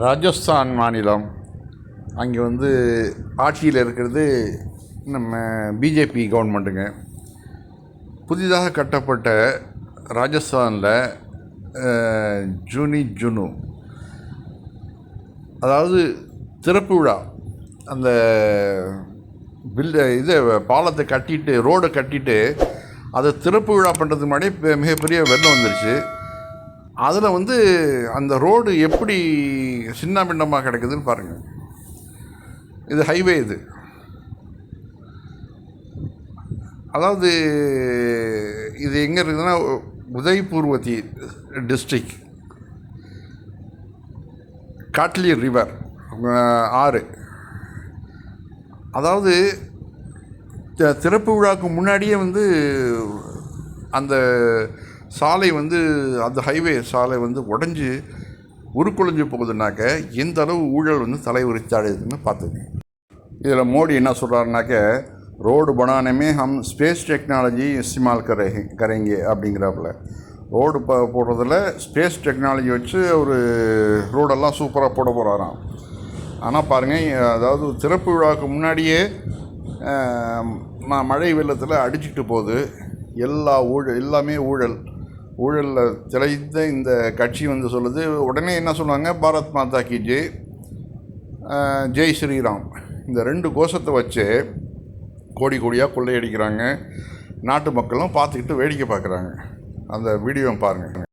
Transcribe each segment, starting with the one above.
ராஜஸ்தான் மாநிலம் அங்கே வந்து ஆட்சியில் இருக்கிறது நம்ம பிஜேபி கவர்மெண்ட்டுங்க. புதிதாக கட்டப்பட்ட ராஜஸ்தானில் ஜுனு அதாவது திறப்பு விழா, அந்த பாலத்தை கட்டிட்டு ரோடை கட்டிட்டு அதை திறப்பு விழா பண்ணுறதுக்கு முன்னாடி மிகப்பெரிய வெள்ளம் வந்துருச்சு. அதில் வந்து அந்த ரோடு எப்படி சின்ன பின்னமாக கிடக்குதுன்னு பாருங்கள். இது ஹைவே, இது அதாவது இது எங்கே இருக்குதுன்னா உதய்பூர்வதி டிஸ்ட்ரிக், காட்லி ரிவர் ஆறு. அதாவது திறப்பு விழாவுக்கு முன்னாடியே வந்து அந்த சாலை வந்து அந்த ஹைவே சாலை வந்து உடஞ்சி உருக்குலைஞ்சு போகுதுனாக்க எந்த அளவு ஊழல் வந்து தலைவிரித்தாடுதுன்னு பார்த்துங்க. இதில் மோடி என்ன சொல்கிறாருனாக்க, ரோடு பனானமே ஹம் ஸ்பேஸ் டெக்னாலஜி இஸ்திமால் கரேங்க அப்படிங்கிறாப்புல. ரோடு போடுறதில் ஸ்பேஸ் டெக்னாலஜி வச்சு ஒரு ரோடெல்லாம் சூப்பராக போட போகிறாராம். ஆனால் பாருங்கள், அதாவது திறப்பு விழாவுக்கு முன்னாடியே மழை வெள்ளத்தில் அடிச்சுட்டு போகுது. எல்லாமே ஊழலில் திளைத்த இந்த கட்சி வந்து சொல்லுது. உடனே என்ன சொன்னாங்க, பாரத் மாதா கி ஜெய், ஜெய் ஸ்ரீராம், இந்த 2 கோஷத்தை வச்சு கோடியாக கொள்ளையடிக்கிறாங்க. நாட்டு மக்களும் பார்த்துக்கிட்டு வேடிக்கை பார்க்குறாங்க. அந்த வீடியோ பாருங்கள்.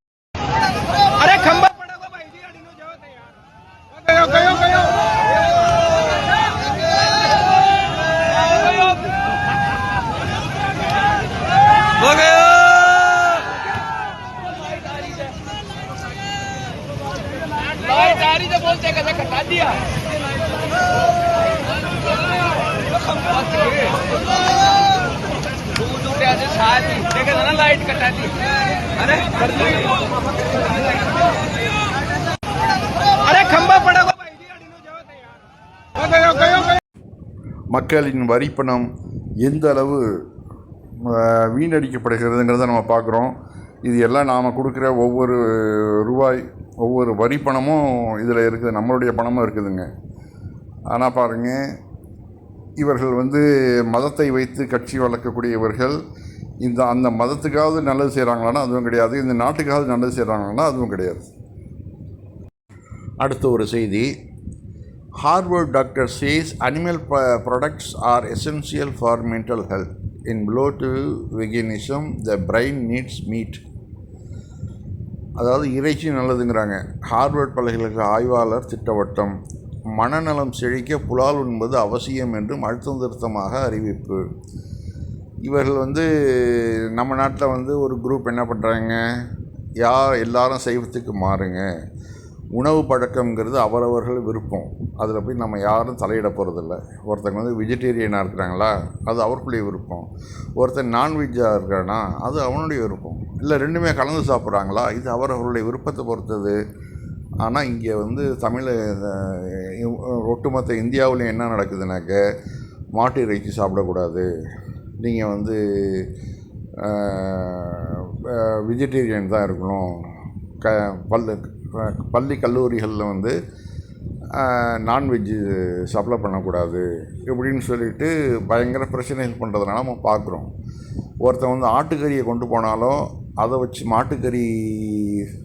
बोलते कैसे कटा दिया देखे ना, लाइट कटा दी. अरे खंबा पड़ा மக்களின் வரிப்பணம் எந்த அளவு வீணடிக்கப்படுகிறதுங்கிறத நம்ம பார்க்குறோம். இது எல்லாம் நாம் கொடுக்குற ஒவ்வொரு ரூபாய், ஒவ்வொரு வரி பணமும் இதில் இருக்குது, நம்மளுடைய பணமும் இருக்குதுங்க. ஆனால் பாருங்கள், இவர்கள் வந்து மதத்தை வைத்து கட்சி வளர்க்கக்கூடியவர்கள் அந்த மதத்துக்காவது நல்லது செய்கிறாங்களான்னா அதுவும் கிடையாது, இந்த நாட்டுக்காவது நல்லது செய்கிறாங்களான்னா அதுவும் கிடையாது. அடுத்த ஒரு செய்தி, Harvard doctor says animal products are essential for mental health. In blow to veganism the brain needs meat. அதாவது இறைச்சி நல்லதுங்கிறாங்க. ஹார்வர்ட் பல்கலைக்கழக ஆய்வாளர் திட்டவட்டம். மனநலம் செழிக்க புலால் உண்பது அவசியம் என்றும் அழுத்தம் திருத்தமாக அறிவிப்பு. இவர்கள் வந்து நம்ம நாட்டில் வந்து ஒரு குரூப் என்ன பண்ணுறாங்க, எல்லாரும் சைவத்துக்கு மாறுங்க, உணவு பழக்கங்கிறது அவரவர்கள் விருப்பம், அதில் போய் நம்ம யாரும் தலையிட போகிறதில்ல. ஒருத்தங்க வந்து வெஜிடேரியனாக இருக்கிறாங்களா, அது அவர்களுடைய விருப்பம். ஒருத்தர் நான்வெஜ்ஜாக இருக்கானா, அது அவனுடைய விருப்பம். இல்லை 2மே கலந்து சாப்பிட்றாங்களா, இது அவரவர்களுடைய விருப்பத்தை பொறுத்தது. ஆனால் இங்கே வந்து ஒட்டுமொத்த இந்தியாவிலையும் என்ன நடக்குதுனாக்க, மாட்டு இறைச்சி சாப்பிடக்கூடாது, நீங்கள் வந்து வெஜிடேரியன் தான் இருக்கணும், பள்ளி கல்லூரிகளில் வந்து நான்வெஜ்ஜு சப்ளை பண்ணக்கூடாது இப்படின்னு சொல்லிட்டு பயங்கர பிரச்சனைகள் பண்ணுறதுனால நம்ம பார்க்குறோம். ஒருத்தன் வந்து ஆட்டுக்கறியை கொண்டு போனாலும் அதை வச்சு மாட்டுக்கறி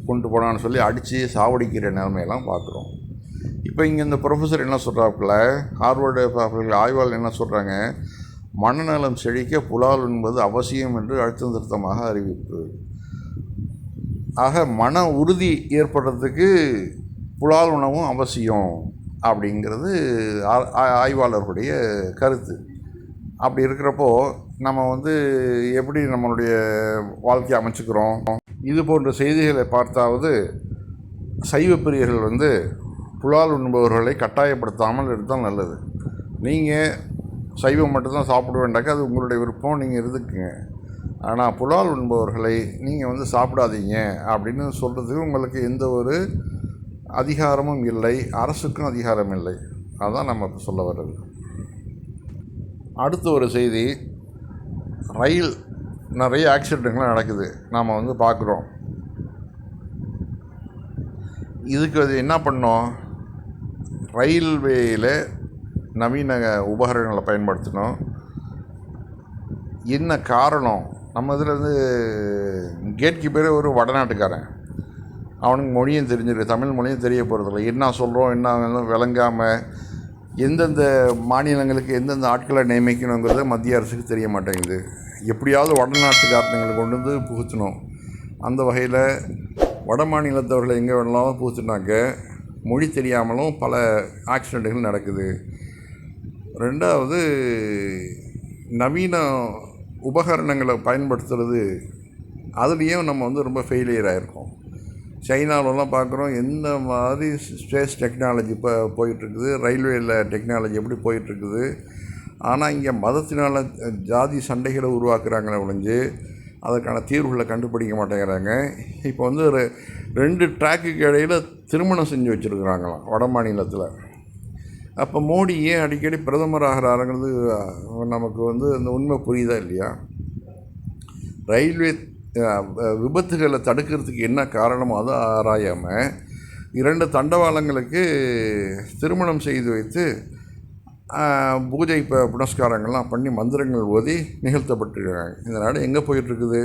கொண்டு போனான்னு சொல்லி அடித்து சாவடிக்கிற நிலைமையெல்லாம் பார்க்குறோம். இப்போ இங்கே இந்த ப்ரொஃபஸர் என்ன சொல்கிறாப்புல, ஹார்வர்டு ஆய்வாளர் என்ன சொல்கிறாங்க, மனநலம் செழிக்க புலால் என்பது அவசியம் என்று அழுத்தம் திருத்தமாக அறிவிப்பு. ஆக மன உறுதி ஏற்படுறதுக்கு புலால் உணவும் அவசியம் அப்படிங்கிறது ஆய்வாளர்களுடைய கருத்து. அப்படி இருக்கிறப்போ நம்ம வந்து எப்படி நம்மளுடைய வாழ்க்கையை அமைச்சுக்கிறோம்? இது போன்ற செய்திகளை பார்த்தாவது சைவ பிரியர்கள் வந்து புலால் உண்பவர்களை கட்டாயப்படுத்தாமல் எடுத்தால் நல்லது. நீங்கள் சைவம் மட்டும்தான் சாப்பிட வேண்டாக்க அது உங்களுடைய விருப்பம், நீங்கள் இருந்துக்குங்க. ஆனால் புலால் உண்பவர்களை நீங்கள் வந்து சாப்பிடாதீங்க அப்படின்னு சொல்கிறதுக்கு உங்களுக்கு எந்த ஒரு அதிகாரமும் இல்லை, அரசுக்கும் அதிகாரம் இல்லை. அதுதான் நம்ம இப்போ சொல்ல வர்றது. அடுத்த ஒரு செய்தி, ரயில் நிறைய ஆக்சிடெண்ட்லாம் நடக்குது, நாம் வந்து பார்க்குறோம். இதுக்கு அது என்ன பண்ணோம், ரயில்வேயில் நவீன உபகரணங்களை பயன்படுத்தணும். என்ன காரணம்? நம்ம இதில் வந்து கேட் கீப்பரே ஒரு வடநாட்டுக்காரன். அவனுக்கு மொழியும் தெரிஞ்சிருக்கு, தமிழ் மொழியும் தெரிய போகிறதில்ல. என்ன சொல்கிறோம் என்ன விளங்காமல் எந்தெந்த மாநிலங்களுக்கு எந்தெந்த ஆட்களை நியமிக்கணுங்கிறது மத்திய அரசுக்கு தெரிய மாட்டேங்குது. எப்படியாவது வடநாட்டுக்காரங்களை கொண்டு வந்து புகுத்தணும். அந்த வகையில் வட மாநிலத்தவர்களை எங்கே வேணாலும் புகுத்துனாக்க மொழி தெரியாமலும் பல ஆக்சிடெண்ட்டுகள் நடக்குது. ரெண்டாவது, நவீன உபகரணங்களை பயன்படுத்துகிறது, அதுலேயும் நம்ம வந்து ரொம்ப ஃபெயிலியர் ஆகிருக்கோம். சைனாவிலலாம் பார்க்குறோம் எந்த மாதிரி ஸ்பேஸ் டெக்னாலஜி இப்போ போயிட்டுருக்குது, ரயில்வேயில் டெக்னாலஜி எப்படி போயிட்டுருக்குது. ஆனால் இங்கே மதத்தினால் ஜாதி சண்டைகளை உருவாக்குறாங்களே ஒழிஞ்சு அதற்கான தீர்வுகளை கண்டுபிடிக்க மாட்டேங்கிறாங்க. இப்போ வந்து 2 ட்ராக்குக்கு இடையில் திருமணம் செஞ்சு வச்சுருக்குறாங்களாம் வட மாநிலத்தில். அப்போ மோடி ஏன் அடிக்கடி பிரதமர் ஆகிறாருங்கிறது நமக்கு வந்து அந்த உண்மை புரியுதா இல்லையா? ரயில்வே விபத்துகளை தடுக்கிறதுக்கு என்ன காரணமோ அதை ஆராயாமல் 2 தண்டவாளங்களுக்கு திருமணம் செய்து வைத்து பூஜை புனஸ்காரங்கள்லாம் பண்ணி மந்திரங்கள் ஓதி நிகழ்த்தப்பட்டிருக்காங்க. இந்த நாடு எங்கே போயிட்டுருக்குது?